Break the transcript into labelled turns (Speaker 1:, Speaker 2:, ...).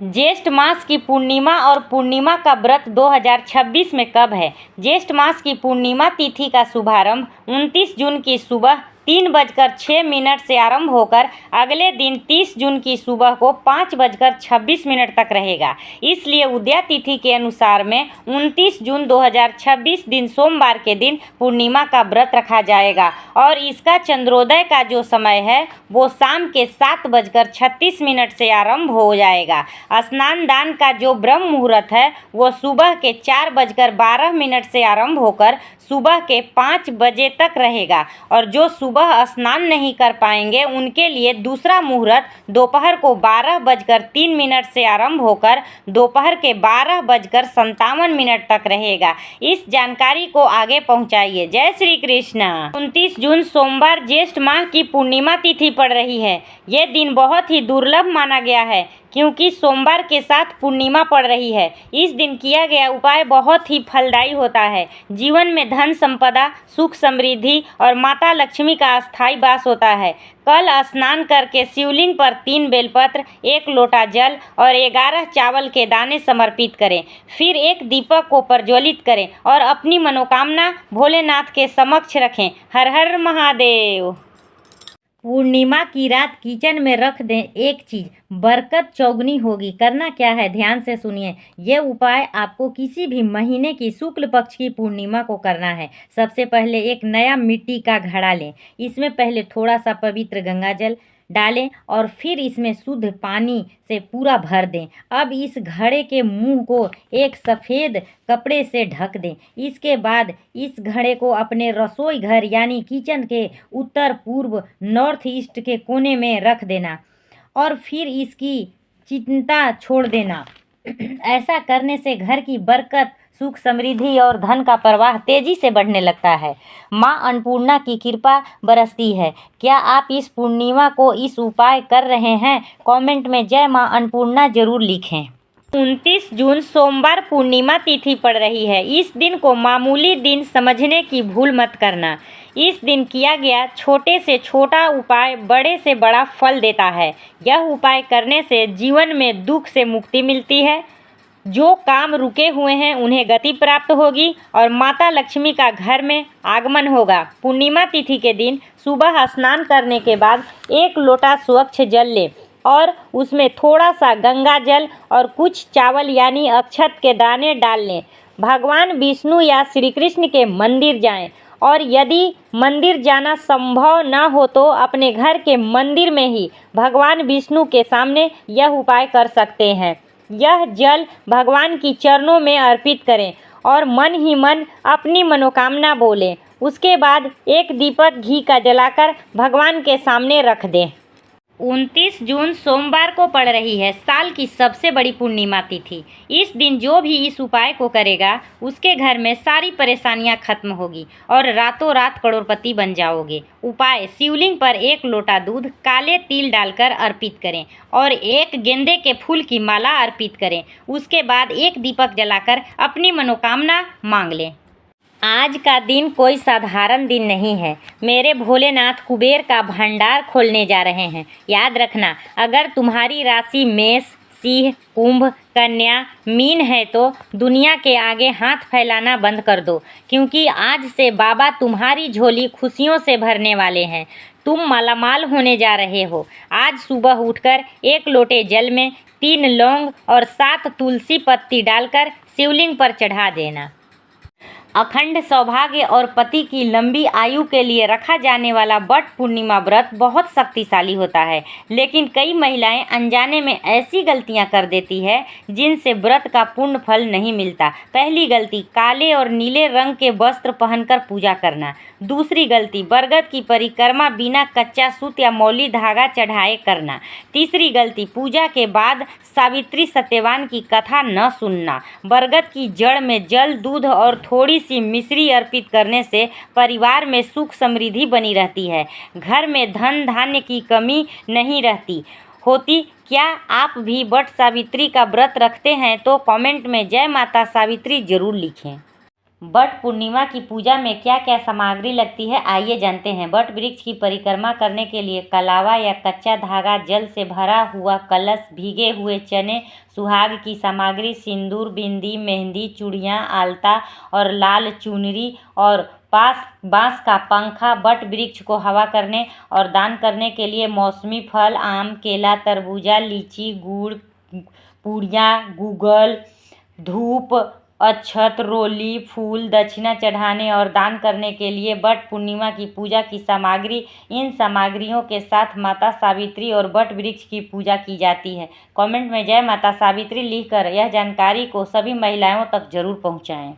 Speaker 1: ज्येष्ठ मास की पूर्णिमा और पूर्णिमा का व्रत 2026 में कब है? ज्येष्ठ मास की पूर्णिमा तिथि का शुभारंभ 29 जून की सुबह 3:06 से आरंभ होकर अगले दिन 30 जून की सुबह को 5:26 तक रहेगा। इसलिए उदया तिथि के अनुसार में 29 जून 2026 दिन सोमवार के दिन पूर्णिमा का व्रत रखा जाएगा और इसका चंद्रोदय का जो समय है वो शाम के 7:36 से आरंभ हो जाएगा। स्नान दान का जो ब्रह्म मुहूर्त है वो सुबह के 4:12 से आरंभ होकर सुबह के 5 बजे तक रहेगा और जो सुबह स्नान नहीं कर पाएंगे उनके लिए दूसरा मुहूर्त दोपहर को 12:03 से आरंभ होकर दोपहर के 12:57 तक रहेगा। इस जानकारी को आगे पहुंचाइए। जय श्री कृष्णा। 29 जून सोमवार ज्येष्ठ माह की पूर्णिमा तिथि पड़ रही है। ये दिन बहुत ही दुर्लभ माना गया है क्योंकि सोमवार के साथ पूर्णिमा पड़ रही है। इस दिन किया गया उपाय बहुत ही फलदायी होता है। जीवन में धन संपदा, सुख समृद्धि और माता लक्ष्मी का अस्थायी वास होता है। कल स्नान करके शिवलिंग पर 3 बेलपत्र, 1 लोटा जल और 11 चावल के दाने समर्पित करें। फिर एक दीपक को प्रज्वलित करें और अपनी मनोकामना भोलेनाथ के समक्ष रखें। हर हर महादेव। पूर्णिमा की रात किचन में रख दें एक चीज़, बरकत चौगुनी होगी। करना क्या है, ध्यान से सुनिए। ये उपाय आपको किसी भी महीने की शुक्ल पक्ष की पूर्णिमा को करना है। सबसे पहले एक नया मिट्टी का घड़ा लें। इसमें पहले थोड़ा सा पवित्र गंगा जल डालें और फिर इसमें शुद्ध पानी से पूरा भर दें। अब इस घड़े के मुंह को एक सफ़ेद कपड़े से ढक दें। इसके बाद इस घड़े को अपने रसोई घर यानी किचन के उत्तर पूर्व नॉर्थ ईस्ट के कोने में रख देना और फिर इसकी चिंता छोड़ देना। ऐसा करने से घर की बरकत, सुख समृद्धि और धन का प्रवाह तेजी से बढ़ने लगता है। माँ अन्नपूर्णा की कृपा बरसती है। क्या आप इस पूर्णिमा को इस उपाय कर रहे हैं? कमेंट में जय माँ अन्नपूर्णा जरूर लिखें। 29 जून सोमवार पूर्णिमा तिथि पड़ रही है। इस दिन को मामूली दिन समझने की भूल मत करना। इस दिन किया गया छोटे से छोटा उपाय बड़े से बड़ा फल देता है। यह उपाय करने से जीवन में दुख से मुक्ति मिलती है। जो काम रुके हुए हैं उन्हें गति प्राप्त होगी और माता लक्ष्मी का घर में आगमन होगा। पूर्णिमा तिथि के दिन सुबह स्नान करने के बाद 1 लोटा स्वच्छ जल लें और उसमें थोड़ा सा गंगा जल और कुछ चावल यानी अक्षत के दाने डाल लें। भगवान विष्णु या श्री कृष्ण के मंदिर जाएं और यदि मंदिर जाना संभव न हो तो अपने घर के मंदिर में ही भगवान विष्णु के सामने यह उपाय कर सकते हैं। यह जल भगवान की चरणों में अर्पित करें और मन ही मन अपनी मनोकामना बोलें। उसके बाद एक दीपक घी का जलाकर भगवान के सामने रख दें। 29 जून सोमवार को पड़ रही है साल की सबसे बड़ी पूर्णिमा तिथि। इस दिन जो भी इस उपाय को करेगा उसके घर में सारी परेशानियां खत्म होगी और रातों रात करोड़पति बन जाओगे। उपाय: शिवलिंग पर 1 लोटा दूध काले तिल डालकर अर्पित करें और एक गेंदे के फूल की माला अर्पित करें। उसके बाद एक दीपक जलाकर अपनी मनोकामना मांग लें। आज का दिन कोई साधारण दिन नहीं है। मेरे भोलेनाथ कुबेर का भंडार खोलने जा रहे हैं। याद रखना, अगर तुम्हारी राशि मेष, सिंह, कुंभ, कन्या, मीन है तो दुनिया के आगे हाथ फैलाना बंद कर दो क्योंकि आज से बाबा तुम्हारी झोली खुशियों से भरने वाले हैं। तुम मालामाल होने जा रहे हो। आज सुबह उठकर 1 लोटे जल में 3 लौंग और 7 तुलसी पत्ती डालकर शिवलिंग पर चढ़ा देना। अखंड सौभाग्य और पति की लंबी आयु के लिए रखा जाने वाला वट पूर्णिमा व्रत बहुत शक्तिशाली होता है, लेकिन कई महिलाएं अनजाने में ऐसी गलतियां कर देती है जिनसे व्रत का पूर्ण फल नहीं मिलता। पहली गलती, काले और नीले रंग के वस्त्र पहनकर पूजा करना। दूसरी गलती, बरगद की परिक्रमा बिना कच्चा सूत या मौली धागा चढ़ाए करना। तीसरी गलती, पूजा के बाद सावित्री सत्यवान की कथा न सुनना। बरगद की जड़ में जल, दूध और थोड़ी सी मिश्री अर्पित करने से परिवार में सुख समृद्धि बनी रहती है। घर में धन धान्य की कमी नहीं रहती होती। क्या आप भी वट सावित्री का व्रत रखते हैं तो कमेंट में जय माता सावित्री जरूर लिखें। वट पूर्णिमा की पूजा में क्या क्या सामग्री लगती है, आइए जानते हैं। वट वृक्ष की परिक्रमा करने के लिए कलावा या कच्चा धागा, जल से भरा हुआ कलश, भीगे हुए चने, सुहाग की सामग्री, सिंदूर, बिंदी, मेहंदी, चूड़ियाँ, आलता और लाल चुनरी और बांस का पंखा। वट वृक्ष को हवा करने और दान करने के लिए मौसमी फल, आम, केला, तरबूजा, लीची, गुड़, पूड़ियाँ, गूगल, धूप, अक्षत, रोली, फूल, दक्षिणा चढ़ाने और दान करने के लिए वट पूर्णिमा की पूजा की सामग्री। इन सामग्रियों के साथ माता सावित्री और वट वृक्ष की पूजा की जाती है। कमेंट में जय माता सावित्री लिखकर यह जानकारी को सभी महिलाओं तक जरूर पहुंचाएं।